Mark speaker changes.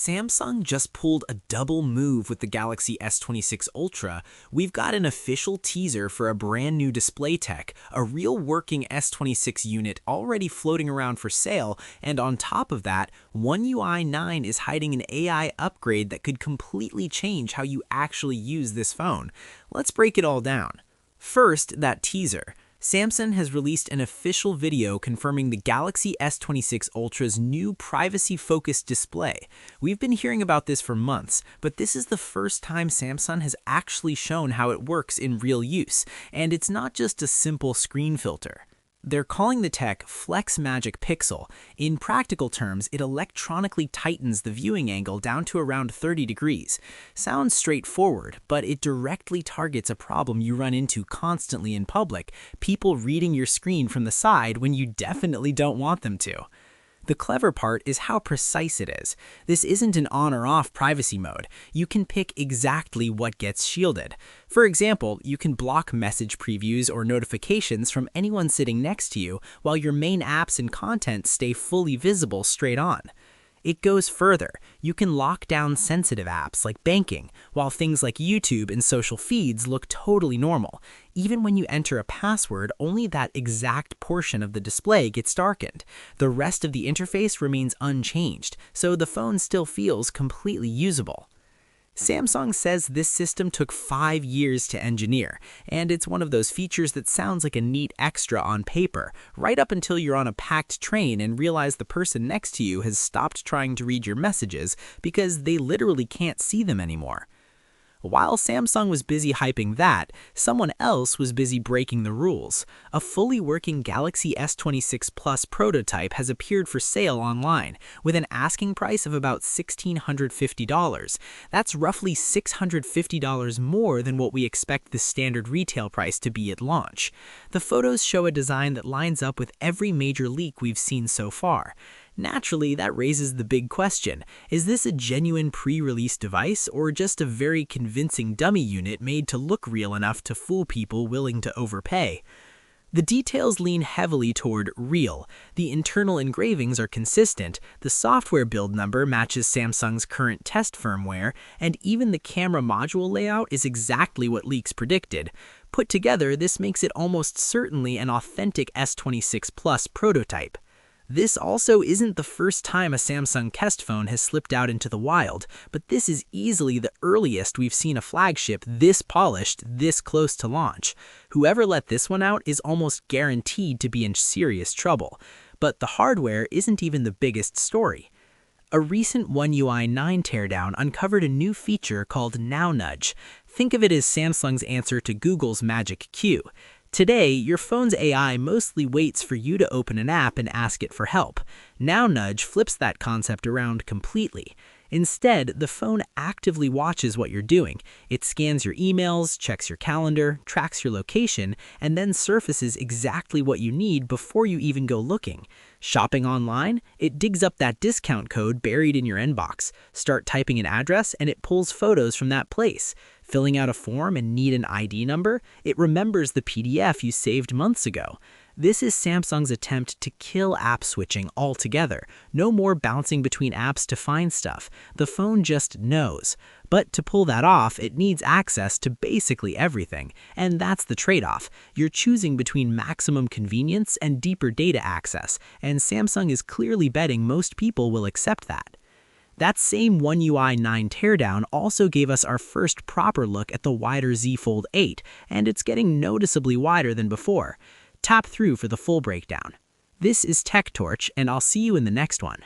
Speaker 1: Samsung just pulled a double move with the Galaxy S26 Ultra. We've got an official teaser for a brand new display tech, a real working S26 unit already floating around for sale, and on top of that, One UI 9 is hiding an AI upgrade that could completely change how you actually use this phone. Let's break it all down. First, that teaser. Samsung has released an official video confirming the Galaxy S26 Ultra's new privacy-focused display. We've been hearing about this for months, but this is the first time Samsung has actually shown how it works in real use, and it's not just a simple screen filter. They're calling the tech Flex Magic Pixel. In practical terms, it electronically tightens the viewing angle down to around 30 degrees. Sounds straightforward, but it directly targets a problem you run into constantly in public, people reading your screen from the side when you definitely don't want them to. The clever part is how precise it is. This isn't an on or off privacy mode. You can pick exactly what gets shielded. For example, you can block message previews or notifications from anyone sitting next to you, while your main apps and content stay fully visible straight on. It goes further. You can lock down sensitive apps like banking, while things like YouTube and social feeds look totally normal. Even when you enter a password, only that exact portion of the display gets darkened. The rest of the interface remains unchanged, so the phone still feels completely usable. Samsung says this system took 5 years to engineer, and it's one of those features that sounds like a neat extra on paper, right up until you're on a packed train and realize the person next to you has stopped trying to read your messages because they literally can't see them anymore. While Samsung was busy hyping that, someone else was busy breaking the rules. A fully working Galaxy S26 Plus prototype has appeared for sale online, with an asking price of about $1,650. That's roughly $650 more than what we expect the standard retail price to be at launch. The photos show a design that lines up with every major leak we've seen so far. Naturally, that raises the big question. Is this a genuine pre-release device or just a very convincing dummy unit made to look real enough to fool people willing to overpay? The details lean heavily toward real. The internal engravings are consistent, the software build number matches Samsung's current test firmware, and even the camera module layout is exactly what leaks predicted. Put together, this makes it almost certainly an authentic S26 Plus prototype. This also isn't the first time a Samsung test phone has slipped out into the wild, but this is easily the earliest we've seen a flagship this polished, this close to launch. Whoever let this one out is almost guaranteed to be in serious trouble. But the hardware isn't even the biggest story. A recent One UI 9 teardown uncovered a new feature called Now Nudge. Think of it as Samsung's answer to Google's Magic Queue. Today, your phone's AI mostly waits for you to open an app and ask it for help. Now Nudge flips that concept around completely. Instead, the phone actively watches what you're doing. It scans your emails, checks your calendar, tracks your location, and then surfaces exactly what you need before you even go looking. Shopping online? It digs up that discount code buried in your inbox. Start typing an address and it pulls photos from that place. Filling out a form and need an ID number? It remembers the PDF you saved months ago. This is Samsung's attempt to kill app switching altogether. No more bouncing between apps to find stuff. The phone just knows. But to pull that off, it needs access to basically everything. And that's the trade-off. You're choosing between maximum convenience and deeper data access, and Samsung is clearly betting most people will accept that. That same One UI 9 teardown also gave us our first proper look at the wider Z Fold 8, and it's getting noticeably wider than before. Tap through for the full breakdown. This is Tech Torch, and I'll see you in the next one.